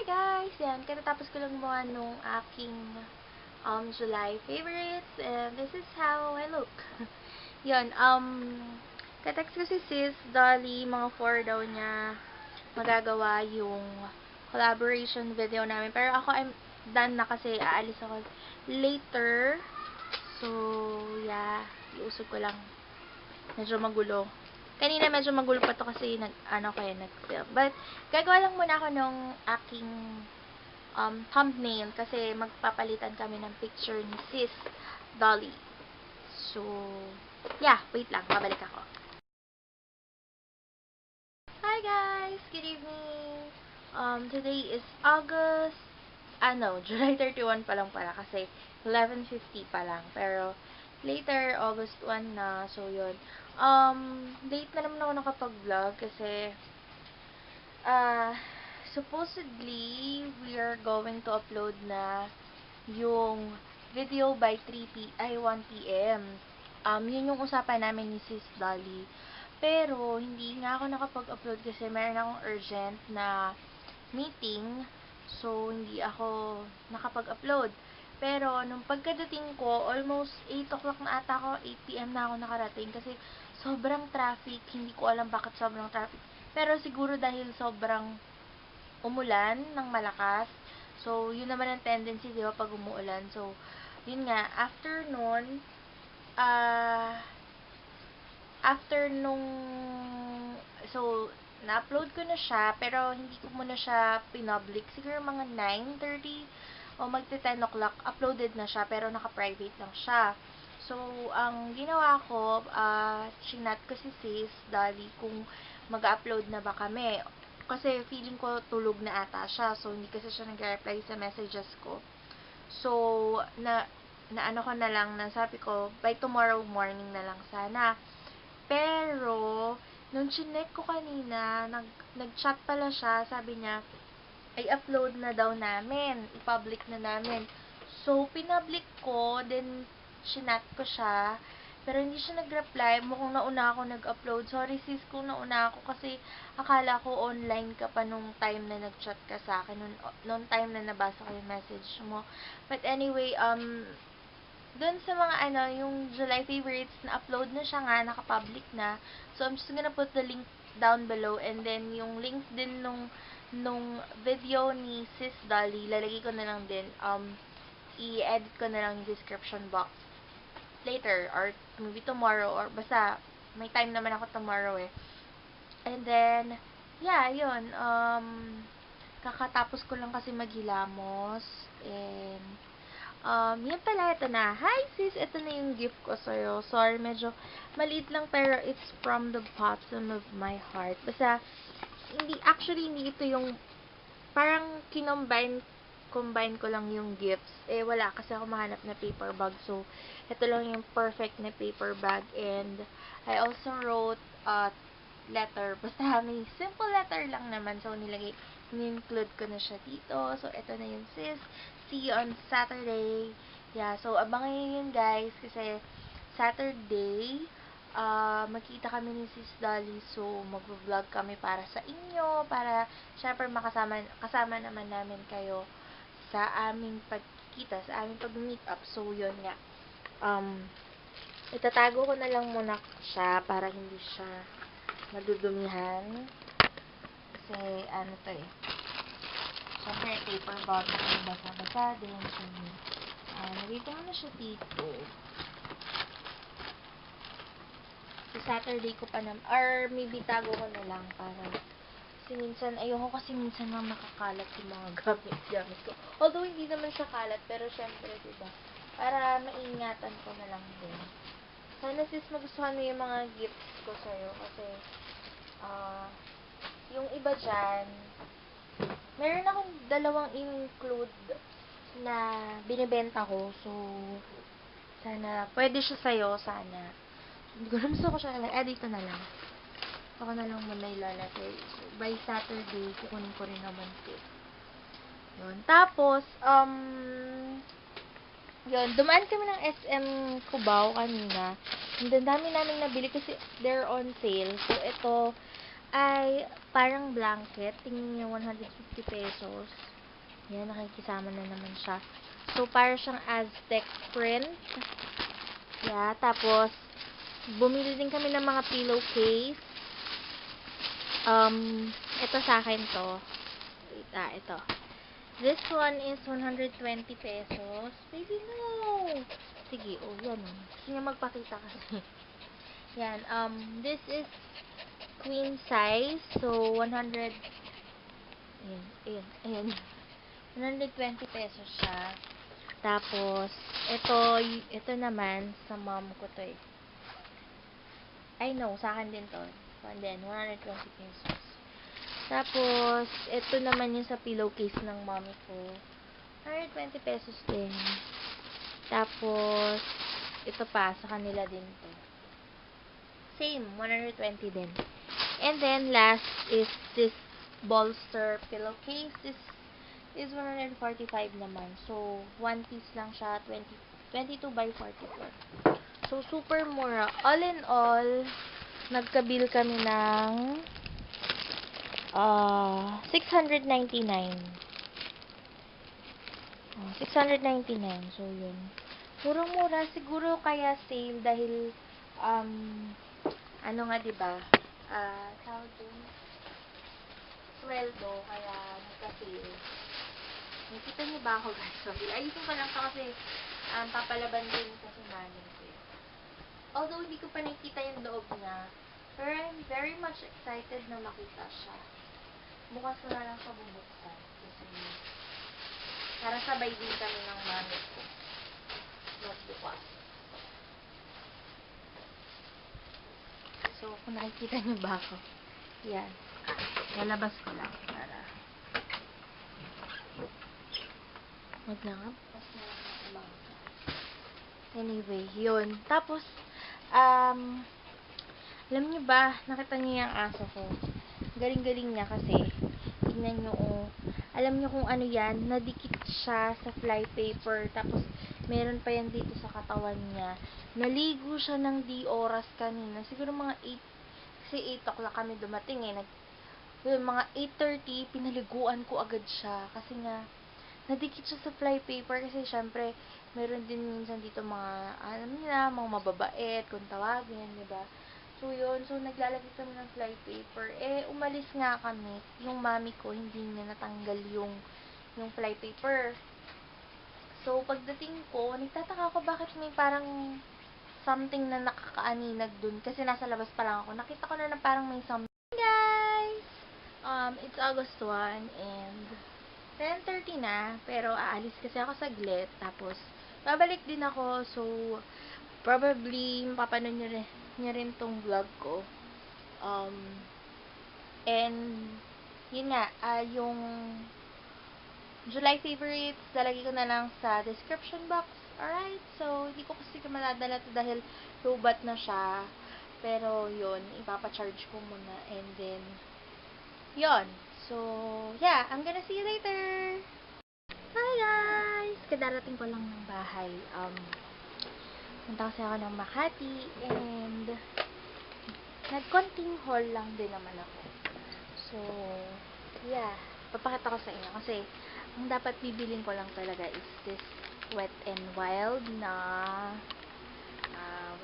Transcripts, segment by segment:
guys! Yan, katatapos ko lang gumawa nung aking July favorites, and this is how I look. Yun, katext ko si Sis Dolly, mga 4 daw niya magagawa yung collaboration video namin. Pero ako, I'm done na kasi aalis ako later. So, yeah, iusog ko lang. Medyo magulo. Kanina medyo magulo pa to kasi nag-film. But, gagawa lang muna ako ng aking thumbnail kasi magpapalitan kami ng picture ni Sis Dolly. So, yeah, wait lang, babalik ako. Hi guys! Good evening! Today is July 31 pa lang pala kasi 11:50 pa lang. Pero, later, August 1 na. So, yun. Late na naman ako nakapag-vlog kasi, supposedly, we are going to upload na yung video by 1 p.m. Yun yung usapan namin ni Sis Dolly. Pero, hindi nga ako nakapag-upload kasi meron akong urgent na meeting. So, hindi ako nakapag-upload. Pero, nung pagkadating ko, almost 8 o'clock na ata ako, 8 p.m. na ako nakarating kasi sobrang traffic. Hindi ko alam bakit sobrang traffic. Pero, siguro dahil sobrang umulan ng malakas. So, yun naman ang tendency, di ba, pag umuulan. So, yun nga, after nung, so, na-upload ko na siya, pero hindi ko muna siya pinublic. Siguro mga 9:30 o magte-10 o'clock, uploaded na siya, pero naka-private lang siya. So, ang ginawa ko, chinat ko si Sis Dolly kung mag-upload na ba kami. Kasi feeling ko tulog na ata siya, so hindi kasi siya nag-reply sa messages ko. So, naano ko na lang, sabi ko, by tomorrow morning na lang sana. Pero, nung chinek ko kanina, nag-chat pala siya, sabi niya, ay upload na daw namin, i-public na namin. So, pinpublic ko, then chinat ko siya, pero hindi siya nag-reply. Mukhang nauna ako nag-upload. Sorry sis kung nauna ako kasi akala ko online ka pa nung time na nag-chat ka sa akin, nung time na nabasa ko yung message mo. But anyway, dun sa mga yung July favorites, na-upload na siya nga, naka-public na. So, I'm just gonna put the link down below, and then yung link din nung video ni Sis Dolly, lalagay ko na lang din, i-edit ko na lang yung description box later, or maybe tomorrow, or basta, may time naman ako tomorrow eh. And then, yeah, yun, kakatapos ko lang kasi maghilamos, and, yun pala, ito na. Hi sis, ito na yung gift ko sa'yo. Sorry, medyo maliit lang, pero it's from the bottom of my heart. Basta, hindi ito yung, parang combine ko lang yung gifts. Wala kasi ako mahanap na paper bag. So, ito lang yung perfect na paper bag. And, I also wrote a letter. Basta, may simple letter lang naman. So, ni-include ko na siya dito. So, ito na yung sis. See you on Saturday. Yeah, so, abangan nyo yun, guys. Kasi, Saturday, magkita kami ni Sis Dolly. So, mag-vlog kami para sa inyo. Para, syempre, kasama naman namin kayo sa aming pagkikita, sa aming pag-meet up. So, yun nga. Itatago ko na lang muna siya para hindi siya madudumihan. Kasi, to eh. Siyempre, paper bag na basa-basa din. So, nagito ko na siya dito. So, Saturday ko pa naman, or maybe tago ko na lang para kasi ayoko kasi minsan lang nakakalat yung mga gamit ko. Although, hindi naman siya kalat, pero syempre, diba, para maingatan ko na lang din. Sana sis, magustuhan mo yung mga gifts ko sa'yo kasi, yung iba dyan, meron akong dalawang include na binibenta ko. So, sana, pwede siya sa'yo, sana. Hindi ko alam ko siya, dito na lang. Ako na lang muna ilalagay. So, by Saturday, kukunin ko rin naman ito. Yun. Tapos, yun, dumaan kami ng SM Cubao kanina. And then, dami namin nabili kasi they're on sale. So, ito, ay parang blanket. Tingnan niyo, 150 pesos. Yan, nakikisama na naman siya. So, para siyang Aztec print. Yeah, tapos, bumili din kami ng mga pillowcase. Ito sa akin to. Wait, ito. This one is 120 pesos. Baby, no! Sige, yan. Gusto niya magpakita kasi. Yan, this is queen size. So, 100. Ayan. 120 pesos siya. Tapos, ito naman, sa mom ko to eh. Ay, no, sa akin din to. And then, 120 pesos. Tapos, ito naman yung sa pillowcase ng mommy ko. 120 pesos din. Tapos, ito pa, sa kanila din to. Same, 120 din. And then, last is this bolster pillowcase. This is 145 naman. So, one piece lang siya, 22 by 44. So, super mura. All in all, nagka-bill kami ng 699. 699. So, yun. Murang-mura. Siguro kaya sale dahil, ano nga, diba? Tawag dun? Sweldo. Kaya, nagka-sale. Nakita niyo ba ako, guys? Sorry. Ayusin ko lang ito kasi, papalaban din kasi namin ko. Although, hindi ko pa nakikita yung loob niya. Pero I'm very much excited na makita siya. Bukas ko na lang siya bubuksan. Kasi, para sabay din kami ng mami ko. Magbukas. So, kung nakikita niyo ba ako, yan. Lalabas ko lang para maglangap. Anyway, yun. Tapos, alam niyo ba, nakita niyo yung aso ko. Galing-galing niya kasi, tignan niyo, alam niyo kung ano yan, nadikit siya sa flypaper, tapos, meron pa yan dito sa katawan niya. Naligo siya ng di oras kanina. Siguro mga 8, kasi 8 o'clock kami dumating eh. Mga 8:30, pinaliguan ko agad siya. Kasi nga, nadikit siya sa flypaper kasi syempre, meron din minsan dito mga, alam niyo na, mga mababait, kung tawagin, diba? So, yun. So, naglalagay kami ng flypaper. Umalis nga kami. Yung mami ko, hindi niya natanggal yung flypaper. So, pagdating ko, nagtataka ako bakit may parang something na nakakaaninag dun. Kasi nasa labas pa lang ako. Nakita ko na parang may something. Guys! It's August 1 and 10:30 na, pero aalis kasi ako saglit, tapos babalik din ako, so probably mapapanood nyo rin tong vlog ko. And yun nga, yung July favorites, lalagay ko na lang sa description box. Alright, so hindi ko kasi maladala to dahil robot na siya, pero yun, ipapacharge ko muna, and then yun. So, yeah, I'm gonna see you later. Hi guys! Kadarating ko lang ng bahay. Punta kasi ako ng Makati and nagkonting haul lang din naman ako. So, yeah. Papakita ko sa inyo kasi ang dapat bibilin ko lang talaga is this Wet n Wild na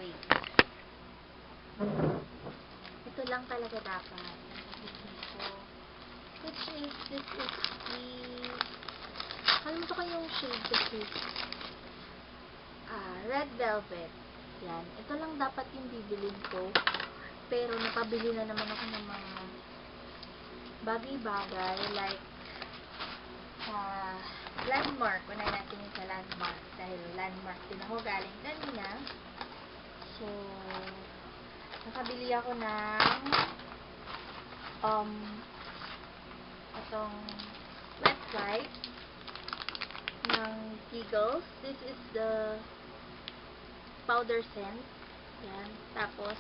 wait. Ito lang talaga dapat. Which is, this is the, kalimutan ko yung shade kasi, Red Velvet. Yan. Ito lang dapat yung bibilin ko. Pero, napabili na naman ako ng mga bagay-bagay, like, Landmark. Unay natin yung sa Landmark. Dahil Landmark din ako galing kanina. So, nakabili ako ng, itong wet wipe ng Giggles. This is the powder scent. Yan. Tapos,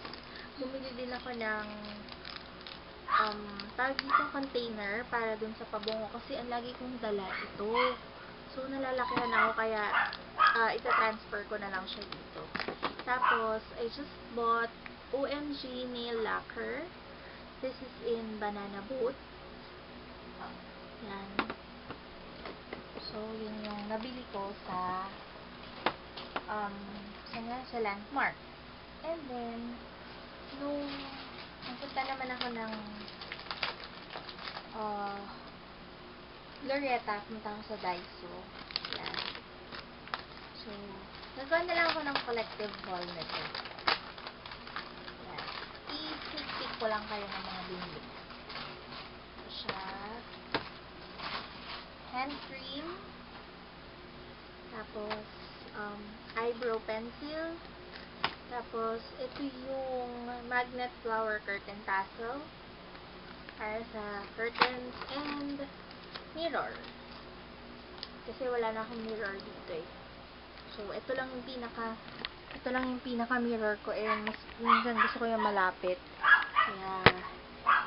bumili din ako ng tawag dito container para dun sa pabango kasi ang lagi kong dala ito. So, nalalakihan ako kaya ita-transfer ko na lang siya dito. Tapos, I just bought OMG nail lacquer. This is in banana boat. Yan. So, yun yung nabili ko sa sa Landmark. And then, nung nagpunta naman ako ng Glorieta, pumunta ako sa Daiso. Yan. So, nagawa na lang ako ng collective haul nito. Yan. I-sneak peek ko lang kayo ng mga binili. Ito siya. Hand cream. Tapos, eyebrow pencil. Tapos, ito yung magnet flower curtain tassel. Para sa curtains and mirror. Kasi wala na akong mirror dito eh. So, ito lang yung pinaka mirror ko, and mas minsan gusto ko yung malapit. Kaya,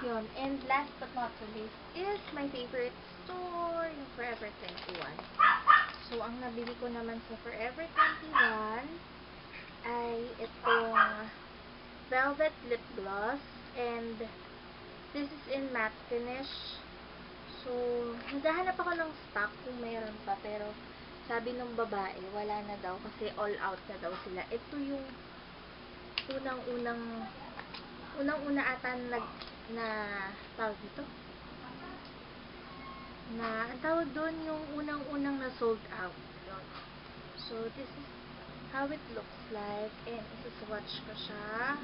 yun. And last but not the least is my favorite store, yung Forever 21. So, ang nabili ko naman sa Forever 21 ay itong velvet lip gloss, and this is in matte finish. So, naghahanap ako ng stock kung mayroon pa, pero sabi ng babae, wala na daw kasi all out na daw sila. Ito yung unang-una ata na tawag dito? Ang tawag doon yung unang-unang na sold out. So, this is how it looks like, and isa-swatch ko siya.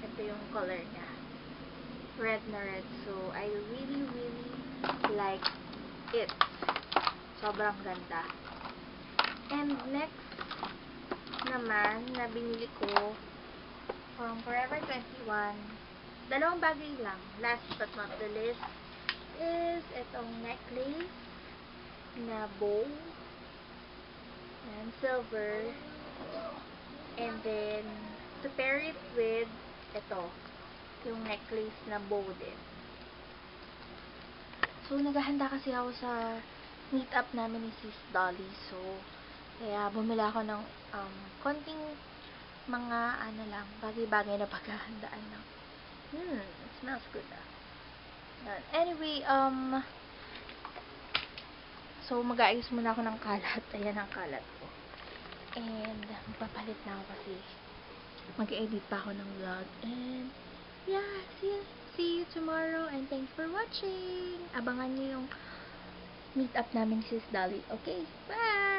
Ito yung color niya. Red na red. So, I really like it. Sobrang ganda. And next naman, na binili ko from Forever 21, dalawang bagay lang. Last but not the least is itong necklace na bow. And silver. And then, to pair it with ito, yung necklace na bow din. So, naghahanda kasi ako sa meet up namin ni Sis Dolly. So, kaya bumili ako ng konting mga bagay-bagay na paghahandaan lang. It smells good ah. Anyway, so mag-aayos muna ako ng kalat. Ayan ang kalat ko. And, magpapalit na ako kasi mag-edit pa ako ng vlog. And, yeah, see you tomorrow, and thanks for watching. Abangan niyo yung meet up namin si Sis Dolly. Okay, bye!